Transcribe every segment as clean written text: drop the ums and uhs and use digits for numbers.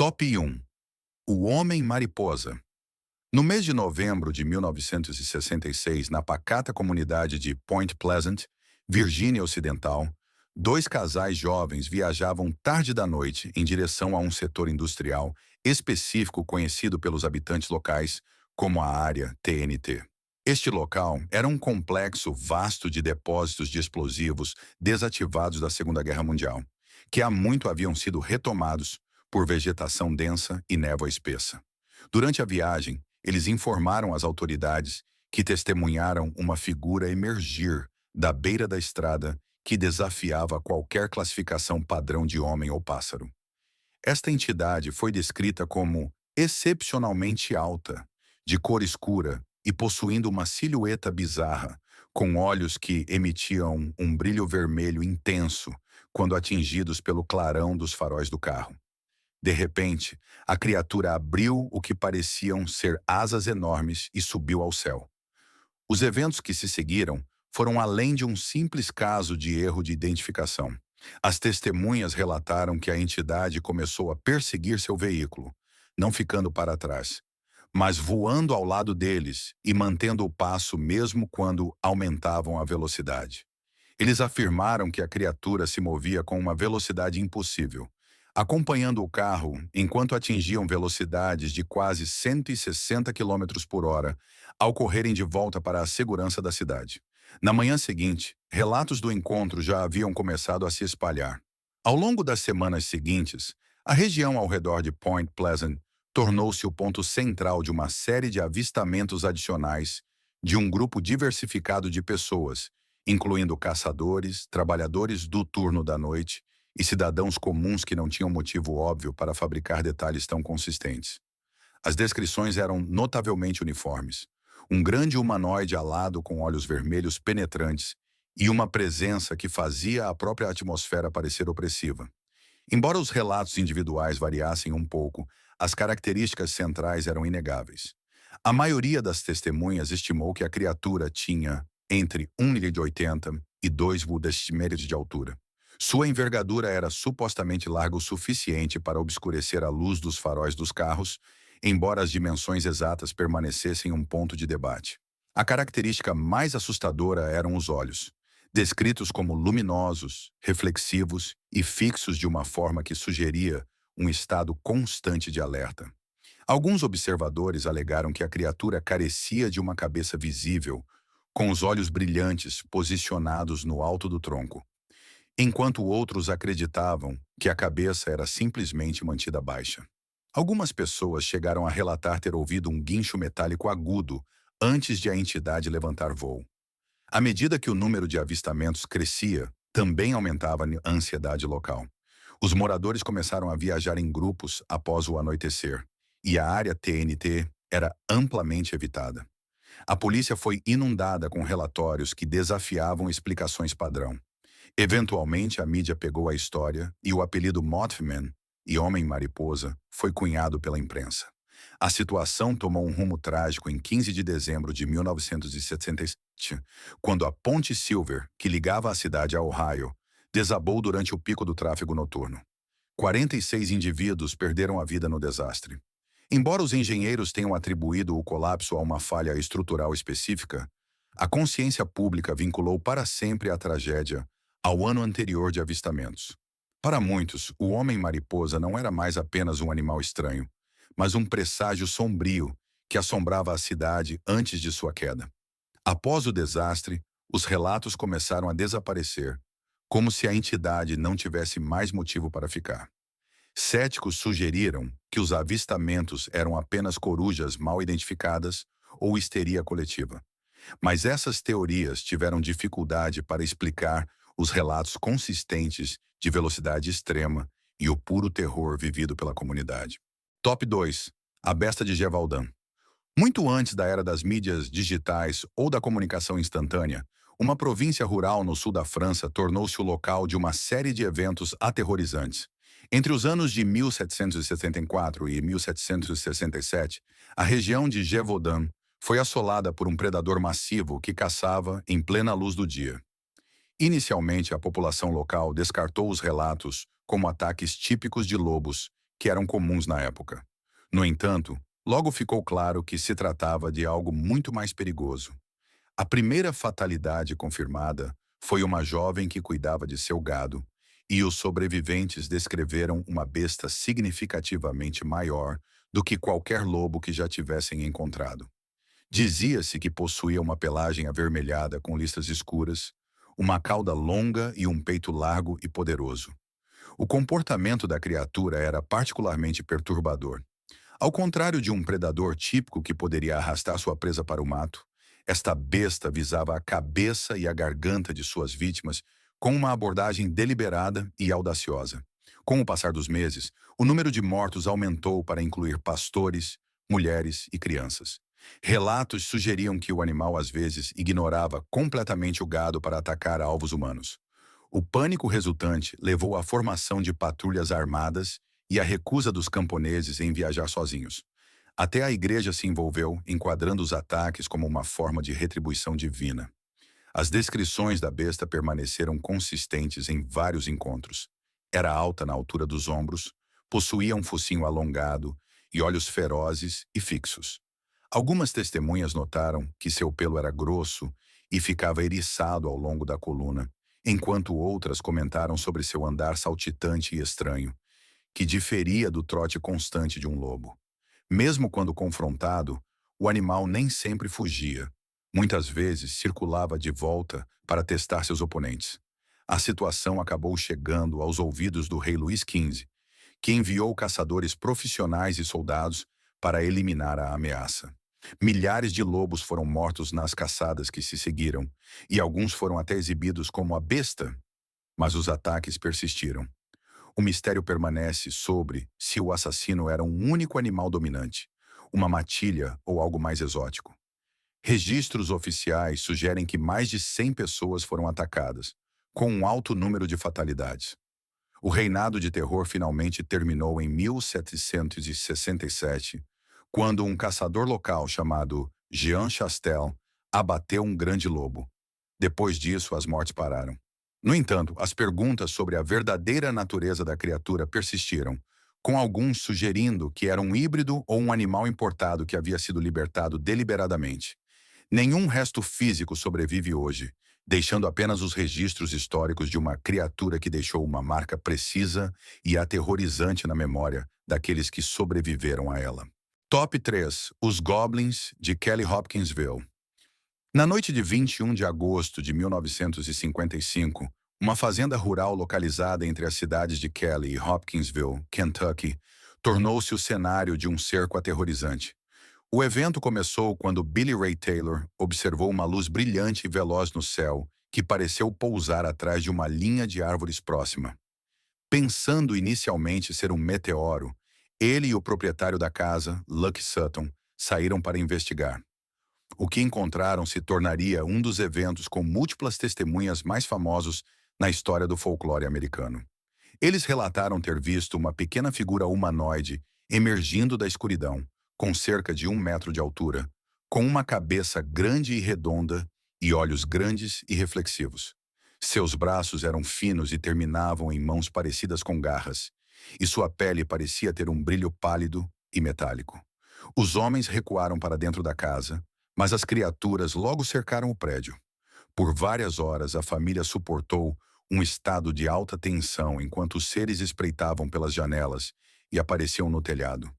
Top 1. O Homem-Mariposa. No mês de novembro de 1966, na pacata comunidade de Point Pleasant, Virgínia Ocidental, dois casais jovens viajavam tarde da noite em direção a um setor industrial específico conhecido pelos habitantes locais como a área TNT. Este local era um complexo vasto de depósitos de explosivos desativados da Segunda Guerra Mundial, que há muito haviam sido retomados por vegetação densa e névoa espessa. Durante a viagem, eles informaram as autoridades que testemunharam uma figura emergir da beira da estrada que desafiava qualquer classificação padrão de homem ou pássaro. Esta entidade foi descrita como excepcionalmente alta, de cor escura e possuindo uma silhueta bizarra, com olhos que emitiam um brilho vermelho intenso quando atingidos pelo clarão dos faróis do carro. De repente, a criatura abriu o que pareciam ser asas enormes e subiu ao céu. Os eventos que se seguiram foram além de um simples caso de erro de identificação. As testemunhas relataram que a entidade começou a perseguir seu veículo, não ficando para trás, mas voando ao lado deles e mantendo o passo mesmo quando aumentavam a velocidade. Eles afirmaram que a criatura se movia com uma velocidade impossível, acompanhando o carro enquanto atingiam velocidades de quase 160 quilômetros por hora ao correrem de volta para a segurança da cidade. Na manhã seguinte, relatos do encontro já haviam começado a se espalhar. Ao longo das semanas seguintes, a região ao redor de Point Pleasant tornou-se o ponto central de uma série de avistamentos adicionais de um grupo diversificado de pessoas, incluindo caçadores, trabalhadores do turno da noite e cidadãos comuns que não tinham motivo óbvio para fabricar detalhes tão consistentes. As descrições eram notavelmente uniformes. Um grande humanoide alado com olhos vermelhos penetrantes e uma presença que fazia a própria atmosfera parecer opressiva. Embora os relatos individuais variassem um pouco, as características centrais eram inegáveis. A maioria das testemunhas estimou que a criatura tinha entre 1,80 m e 2,10 m de altura. Sua envergadura era supostamente larga o suficiente para obscurecer a luz dos faróis dos carros, embora as dimensões exatas permanecessem um ponto de debate. A característica mais assustadora eram os olhos, descritos como luminosos, reflexivos e fixos de uma forma que sugeria um estado constante de alerta. Alguns observadores alegaram que a criatura carecia de uma cabeça visível, com os olhos brilhantes posicionados no alto do tronco, enquanto outros acreditavam que a cabeça era simplesmente mantida baixa. Algumas pessoas chegaram a relatar ter ouvido um guincho metálico agudo antes de a entidade levantar voo. À medida que o número de avistamentos crescia, também aumentava a ansiedade local. Os moradores começaram a viajar em grupos após o anoitecer, e a área TNT era amplamente evitada. A polícia foi inundada com relatórios que desafiavam explicações padrão. Eventualmente, a mídia pegou a história e o apelido Mothman e Homem-Mariposa foi cunhado pela imprensa. A situação tomou um rumo trágico em 15 de dezembro de 1977, quando a Ponte Silver, que ligava a cidade a Ohio, desabou durante o pico do tráfego noturno. 46 indivíduos perderam a vida no desastre. Embora os engenheiros tenham atribuído o colapso a uma falha estrutural específica, a consciência pública vinculou para sempre a tragédia ao ano anterior de avistamentos. Para muitos, o Homem-Mariposa não era mais apenas um animal estranho, mas um presságio sombrio que assombrava a cidade antes de sua queda. Após o desastre, os relatos começaram a desaparecer, como se a entidade não tivesse mais motivo para ficar. Céticos sugeriram que os avistamentos eram apenas corujas mal identificadas ou histeria coletiva. Mas essas teorias tiveram dificuldade para explicar os relatos consistentes de velocidade extrema e o puro terror vivido pela comunidade. Top 2. A Besta de Gévaudan. Muito antes da era das mídias digitais ou da comunicação instantânea, uma província rural no sul da França tornou-se o local de uma série de eventos aterrorizantes. Entre os anos de 1774 e 1767, a região de Gévaudan foi assolada por um predador massivo que caçava em plena luz do dia. Inicialmente, a população local descartou os relatos como ataques típicos de lobos que eram comuns na época. No entanto, logo ficou claro que se tratava de algo muito mais perigoso. A primeira fatalidade confirmada foi uma jovem que cuidava de seu gado, e os sobreviventes descreveram uma besta significativamente maior do que qualquer lobo que já tivessem encontrado. Dizia-se que possuía uma pelagem avermelhada com listas escuras, uma cauda longa e um peito largo e poderoso. O comportamento da criatura era particularmente perturbador. Ao contrário de um predador típico que poderia arrastar sua presa para o mato, esta besta visava a cabeça e a garganta de suas vítimas com uma abordagem deliberada e audaciosa. Com o passar dos meses, o número de mortos aumentou para incluir pastores, mulheres e crianças. Relatos sugeriam que o animal às vezes ignorava completamente o gado para atacar alvos humanos. O pânico resultante levou à formação de patrulhas armadas e à recusa dos camponeses em viajar sozinhos. Até a igreja se envolveu, enquadrando os ataques como uma forma de retribuição divina. As descrições da besta permaneceram consistentes em vários encontros. Era alta na altura dos ombros, possuía um focinho alongado e olhos ferozes e fixos. Algumas testemunhas notaram que seu pelo era grosso e ficava eriçado ao longo da coluna, enquanto outras comentaram sobre seu andar saltitante e estranho, que diferia do trote constante de um lobo. Mesmo quando confrontado, o animal nem sempre fugia. Muitas vezes circulava de volta para testar seus oponentes. A situação acabou chegando aos ouvidos do rei Luís XV, que enviou caçadores profissionais e soldados para eliminar a ameaça. Milhares de lobos foram mortos nas caçadas que se seguiram, e alguns foram até exibidos como a besta, mas os ataques persistiram. O mistério permanece sobre se o assassino era um único animal dominante, uma matilha ou algo mais exótico. Registros oficiais sugerem que mais de 100 pessoas foram atacadas, com um alto número de fatalidades. O reinado de terror finalmente terminou em 1767, quando um caçador local chamado Jean Chastel abateu um grande lobo. Depois disso, as mortes pararam. No entanto, as perguntas sobre a verdadeira natureza da criatura persistiram, com alguns sugerindo que era um híbrido ou um animal importado que havia sido libertado deliberadamente. Nenhum resto físico sobrevive hoje, deixando apenas os registros históricos de uma criatura que deixou uma marca precisa e aterrorizante na memória daqueles que sobreviveram a ela. Top 3. Os Goblins de Kelly Hopkinsville. Na noite de 21 de agosto de 1955, uma fazenda rural localizada entre as cidades de Kelly e Hopkinsville, Kentucky, tornou-se o cenário de um cerco aterrorizante. O evento começou quando Billy Ray Taylor observou uma luz brilhante e veloz no céu que pareceu pousar atrás de uma linha de árvores próxima. Pensando inicialmente ser um meteoro, ele e o proprietário da casa, Lucky Sutton, saíram para investigar. O que encontraram se tornaria um dos eventos com múltiplas testemunhas mais famosos na história do folclore americano. Eles relataram ter visto uma pequena figura humanoide emergindo da escuridão, com cerca de 1 metro de altura, com uma cabeça grande e redonda e olhos grandes e reflexivos. Seus braços eram finos e terminavam em mãos parecidas com garras, e sua pele parecia ter um brilho pálido e metálico. Os homens recuaram para dentro da casa, mas as criaturas logo cercaram o prédio. Por várias horas, a família suportou um estado de alta tensão enquanto os seres espreitavam pelas janelas e apareciam no telhado.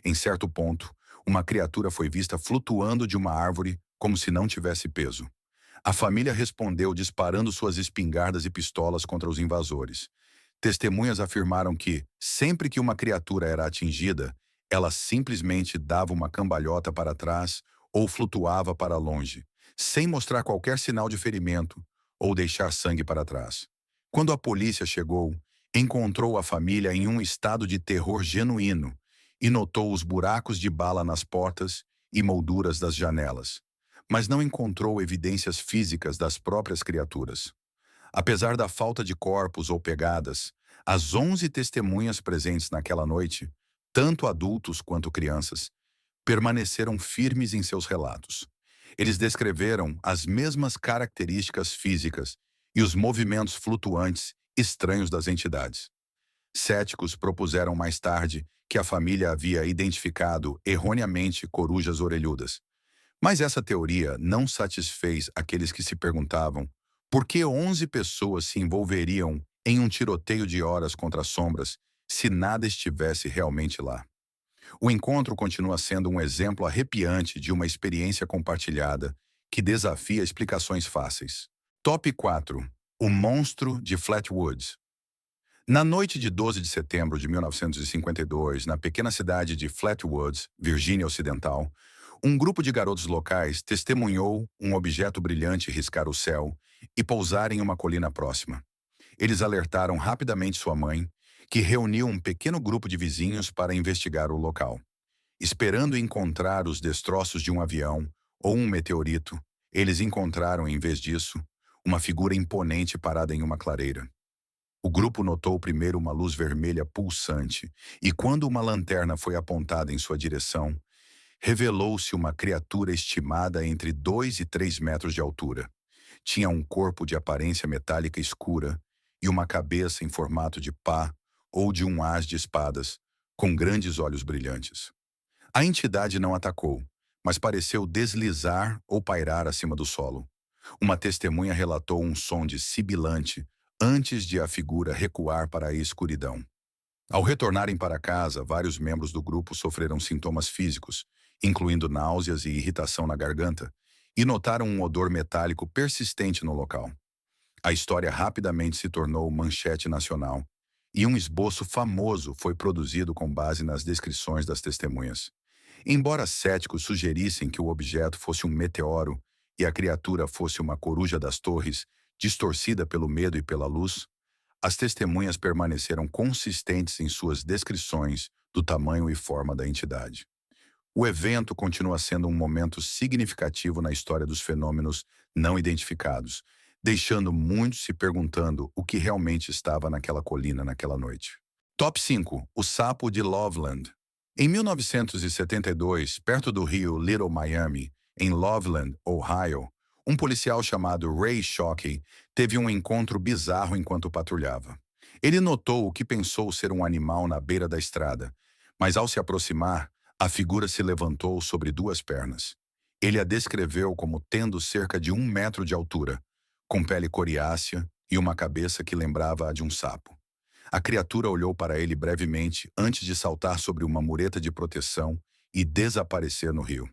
Em certo ponto, uma criatura foi vista flutuando de uma árvore como se não tivesse peso. A família respondeu disparando suas espingardas e pistolas contra os invasores. Testemunhas afirmaram que, sempre que uma criatura era atingida, ela simplesmente dava uma cambalhota para trás ou flutuava para longe, sem mostrar qualquer sinal de ferimento ou deixar sangue para trás. Quando a polícia chegou, encontrou a família em um estado de terror genuíno e notou os buracos de bala nas portas e molduras das janelas, mas não encontrou evidências físicas das próprias criaturas. Apesar da falta de corpos ou pegadas, as 11 testemunhas presentes naquela noite, tanto adultos quanto crianças, permaneceram firmes em seus relatos. Eles descreveram as mesmas características físicas e os movimentos flutuantes estranhos das entidades. Céticos propuseram mais tarde que a família havia identificado erroneamente corujas orelhudas. Mas essa teoria não satisfez aqueles que se perguntavam por que 11 pessoas se envolveriam em um tiroteio de horas contra sombras se nada estivesse realmente lá. O encontro continua sendo um exemplo arrepiante de uma experiência compartilhada que desafia explicações fáceis. Top 4. O monstro de Flatwoods. Na noite de 12 de setembro de 1952, na pequena cidade de Flatwoods, Virgínia Ocidental, um grupo de garotos locais testemunhou um objeto brilhante riscar o céu e pousar em uma colina próxima. Eles alertaram rapidamente sua mãe, que reuniu um pequeno grupo de vizinhos para investigar o local. Esperando encontrar os destroços de um avião ou um meteorito, eles encontraram, em vez disso, uma figura imponente parada em uma clareira. O grupo notou primeiro uma luz vermelha pulsante, e quando uma lanterna foi apontada em sua direção, revelou-se uma criatura estimada entre 2 e 3 metros de altura. Tinha um corpo de aparência metálica escura e uma cabeça em formato de pá ou de um ás de espadas, com grandes olhos brilhantes. A entidade não atacou, mas pareceu deslizar ou pairar acima do solo. Uma testemunha relatou um som de sibilante antes de a figura recuar para a escuridão. Ao retornarem para casa, vários membros do grupo sofreram sintomas físicos, incluindo náuseas e irritação na garganta, e notaram um odor metálico persistente no local. A história rapidamente se tornou manchete nacional, e um esboço famoso foi produzido com base nas descrições das testemunhas. Embora céticos sugerissem que o objeto fosse um meteoro e a criatura fosse uma coruja das torres, distorcida pelo medo e pela luz, as testemunhas permaneceram consistentes em suas descrições do tamanho e forma da entidade. O evento continua sendo um momento significativo na história dos fenômenos não identificados, deixando muitos se perguntando o que realmente estava naquela colina naquela noite. Top 5. O sapo de Loveland. Em 1972, perto do rio Little Miami, em Loveland, Ohio, um policial chamado Ray Shockey teve um encontro bizarro enquanto patrulhava. Ele notou o que pensou ser um animal na beira da estrada, mas ao se aproximar, a figura se levantou sobre duas pernas. Ele a descreveu como tendo cerca de 1 metro de altura, com pele coriácea e uma cabeça que lembrava a de um sapo. A criatura olhou para ele brevemente antes de saltar sobre uma mureta de proteção e desaparecer no rio.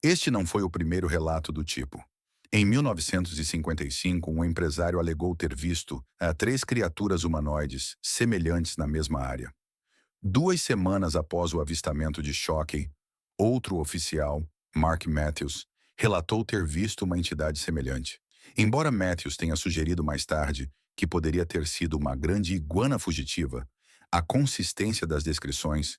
Este não foi o primeiro relato do tipo. Em 1955, um empresário alegou ter visto 3 criaturas humanoides semelhantes na mesma área. 2 semanas após o avistamento de Shockey, outro oficial, Mark Matthews, relatou ter visto uma entidade semelhante. Embora Matthews tenha sugerido mais tarde que poderia ter sido uma grande iguana fugitiva, a consistência das descrições,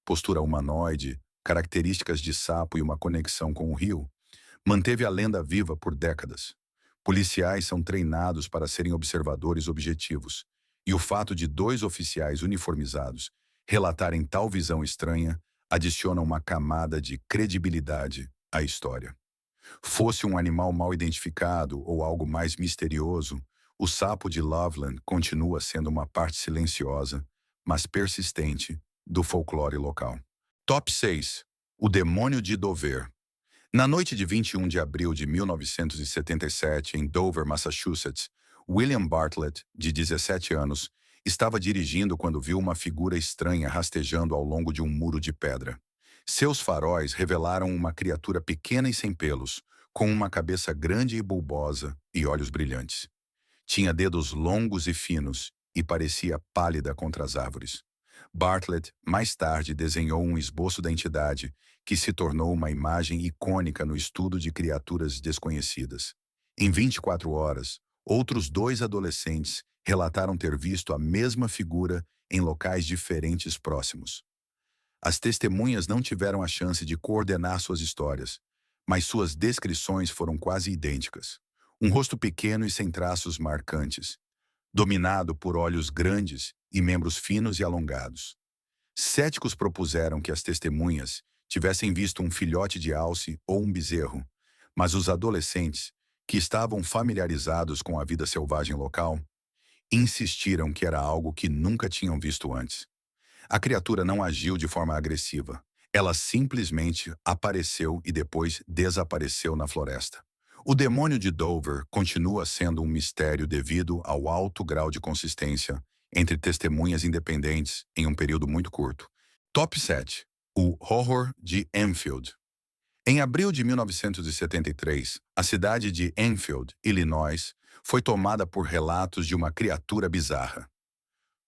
postura humanoide, características de sapo e uma conexão com o rio, manteve a lenda viva por décadas. Policiais são treinados para serem observadores objetivos, e o fato de 2 oficiais uniformizados relatarem tal visão estranha adiciona uma camada de credibilidade à história. Fosse um animal mal identificado ou algo mais misterioso, o sapo de Loveland continua sendo uma parte silenciosa, mas persistente, do folclore local. Top 6. O demônio de Dover. Na noite de 21 de abril de 1977, em Dover, Massachusetts, William Bartlett, de 17 anos, estava dirigindo quando viu uma figura estranha rastejando ao longo de um muro de pedra. Seus faróis revelaram uma criatura pequena e sem pelos, com uma cabeça grande e bulbosa e olhos brilhantes. Tinha dedos longos e finos e parecia pálida contra as árvores. Bartlett, mais tarde, desenhou um esboço da entidade, que se tornou uma imagem icônica no estudo de criaturas desconhecidas. Em 24 horas, outros 2 adolescentes relataram ter visto a mesma figura em locais diferentes próximos. As testemunhas não tiveram a chance de coordenar suas histórias, mas suas descrições foram quase idênticas. Um rosto pequeno e sem traços marcantes, dominado por olhos grandes e membros finos e alongados. Céticos propuseram que as testemunhas tivessem visto um filhote de alce ou um bezerro, mas os adolescentes, que estavam familiarizados com a vida selvagem local, insistiram que era algo que nunca tinham visto antes. A criatura não agiu de forma agressiva. Ela simplesmente apareceu e depois desapareceu na floresta. O demônio de Dover continua sendo um mistério devido ao alto grau de consistência entre testemunhas independentes em um período muito curto. Top 7. O Horror de Enfield. Em abril de 1973, a cidade de Enfield, Illinois, foi tomada por relatos de uma criatura bizarra.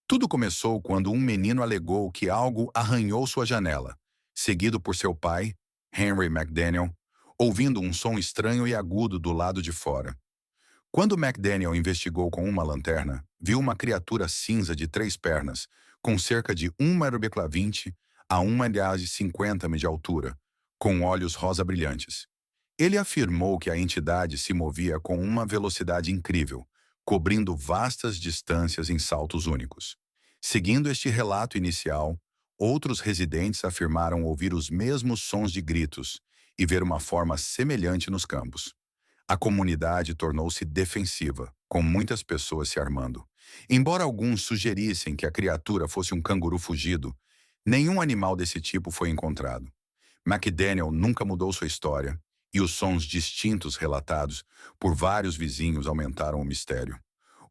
Tudo começou quando um menino alegou que algo arranhou sua janela, seguido por seu pai, Henry McDaniel, ouvindo um som estranho e agudo do lado de fora. Quando McDaniel investigou com uma lanterna, viu uma criatura cinza de 3 pernas, com cerca de 1,20 m a 1,50 m de altura, com olhos rosa brilhantes. Ele afirmou que a entidade se movia com uma velocidade incrível, cobrindo vastas distâncias em saltos únicos. Seguindo este relato inicial, outros residentes afirmaram ouvir os mesmos sons de gritos e ver uma forma semelhante nos campos. A comunidade tornou-se defensiva, com muitas pessoas se armando. Embora alguns sugerissem que a criatura fosse um canguru fugido, nenhum animal desse tipo foi encontrado. McDaniel nunca mudou sua história, e os sons distintos relatados por vários vizinhos aumentaram o mistério.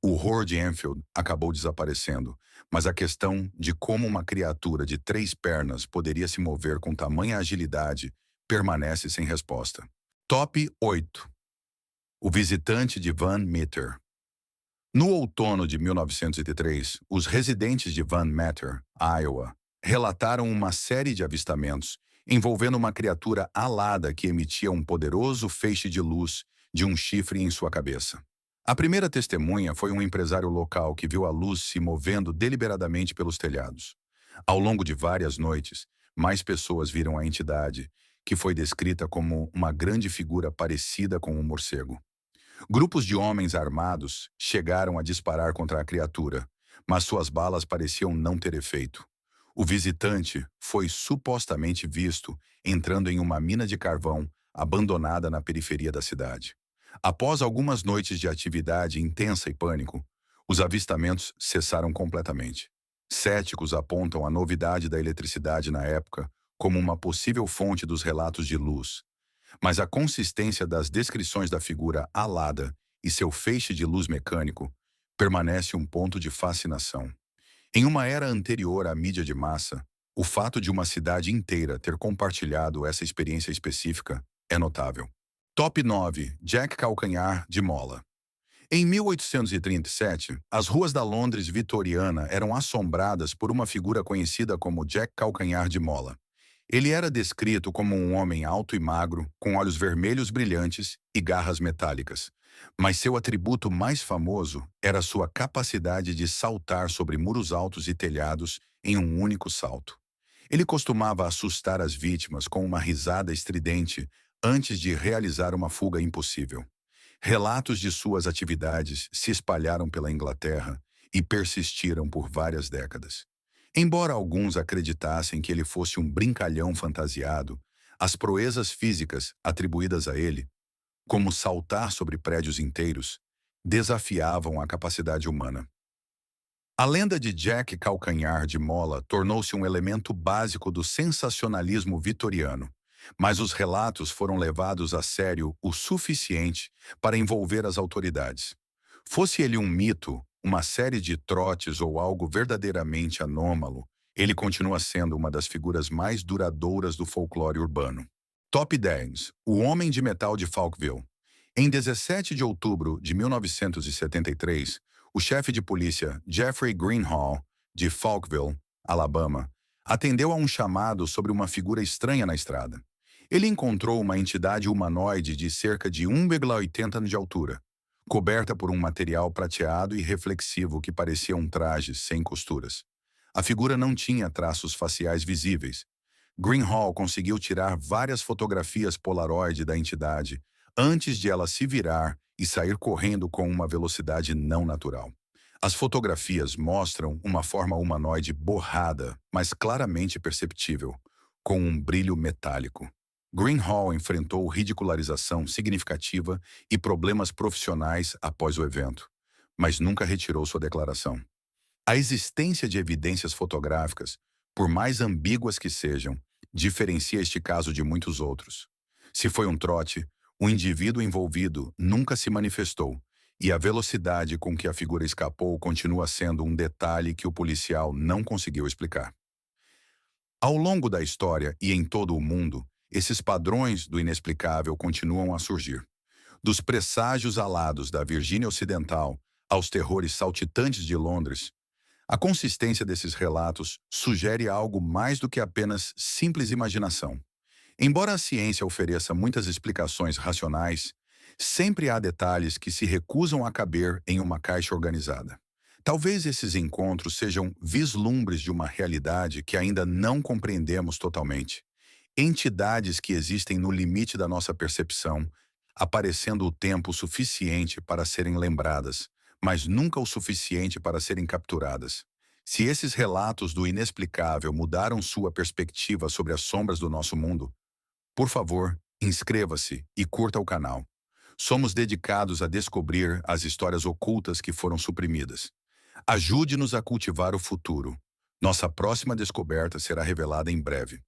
O horror de Enfield acabou desaparecendo, mas a questão de como uma criatura de 3 pernas poderia se mover com tamanha agilidade permanece sem resposta. Top 8. O visitante de Van Meter. No outono de 1903, os residentes de Van Meter, Iowa, relataram uma série de avistamentos envolvendo uma criatura alada que emitia um poderoso feixe de luz de um chifre em sua cabeça. A primeira testemunha foi um empresário local que viu a luz se movendo deliberadamente pelos telhados. Ao longo de várias noites, mais pessoas viram a entidade, que foi descrita como uma grande figura parecida com um morcego. Grupos de homens armados chegaram a disparar contra a criatura, mas suas balas pareciam não ter efeito. O visitante foi supostamente visto entrando em uma mina de carvão abandonada na periferia da cidade. Após algumas noites de atividade intensa e pânico, os avistamentos cessaram completamente. Céticos apontam a novidade da eletricidade na época como uma possível fonte dos relatos de luz, mas a consistência das descrições da figura alada e seu feixe de luz mecânico permanece um ponto de fascinação. Em uma era anterior à mídia de massa, o fato de uma cidade inteira ter compartilhado essa experiência específica é notável. Top 9. Jack Calcanhar de Mola. Em 1837, as ruas da Londres vitoriana eram assombradas por uma figura conhecida como Jack Calcanhar de Mola. Ele era descrito como um homem alto e magro, com olhos vermelhos brilhantes e garras metálicas. Mas seu atributo mais famoso era sua capacidade de saltar sobre muros altos e telhados em um único salto. Ele costumava assustar as vítimas com uma risada estridente antes de realizar uma fuga impossível. Relatos de suas atividades se espalharam pela Inglaterra e persistiram por várias décadas. Embora alguns acreditassem que ele fosse um brincalhão fantasiado, as proezas físicas atribuídas a ele, como saltar sobre prédios inteiros, desafiavam a capacidade humana. A lenda de Jack Calcanhar de Mola tornou-se um elemento básico do sensacionalismo vitoriano, mas os relatos foram levados a sério o suficiente para envolver as autoridades. Fosse ele um mito, uma série de trotes ou algo verdadeiramente anômalo, ele continua sendo uma das figuras mais duradouras do folclore urbano. Top 10. O Homem de Metal de Falkville. Em 17 de outubro de 1973, o chefe de polícia Jeffrey Greenhall, de Falkville, Alabama, atendeu a um chamado sobre uma figura estranha na estrada. Ele encontrou uma entidade humanoide de cerca de 1,80 m de altura, coberta por um material prateado e reflexivo que parecia um traje sem costuras. A figura não tinha traços faciais visíveis. Greenhall conseguiu tirar várias fotografias Polaroid da entidade antes de ela se virar e sair correndo com uma velocidade não natural. As fotografias mostram uma forma humanoide borrada, mas claramente perceptível, com um brilho metálico. Greenhall enfrentou ridicularização significativa e problemas profissionais após o evento, mas nunca retirou sua declaração. A existência de evidências fotográficas, por mais ambíguas que sejam, diferencia este caso de muitos outros. Se foi um trote, o indivíduo envolvido nunca se manifestou, e a velocidade com que a figura escapou continua sendo um detalhe que o policial não conseguiu explicar. Ao longo da história e em todo o mundo, esses padrões do inexplicável continuam a surgir. Dos presságios alados da Virgínia Ocidental aos terrores saltitantes de Londres, a consistência desses relatos sugere algo mais do que apenas simples imaginação. Embora a ciência ofereça muitas explicações racionais, sempre há detalhes que se recusam a caber em uma caixa organizada. Talvez esses encontros sejam vislumbres de uma realidade que ainda não compreendemos totalmente. Entidades que existem no limite da nossa percepção, aparecendo o tempo suficiente para serem lembradas, mas nunca o suficiente para serem capturadas. Se esses relatos do inexplicável mudaram sua perspectiva sobre as sombras do nosso mundo, por favor, inscreva-se e curta o canal. Somos dedicados a descobrir as histórias ocultas que foram suprimidas. Ajude-nos a cultivar o futuro. Nossa próxima descoberta será revelada em breve.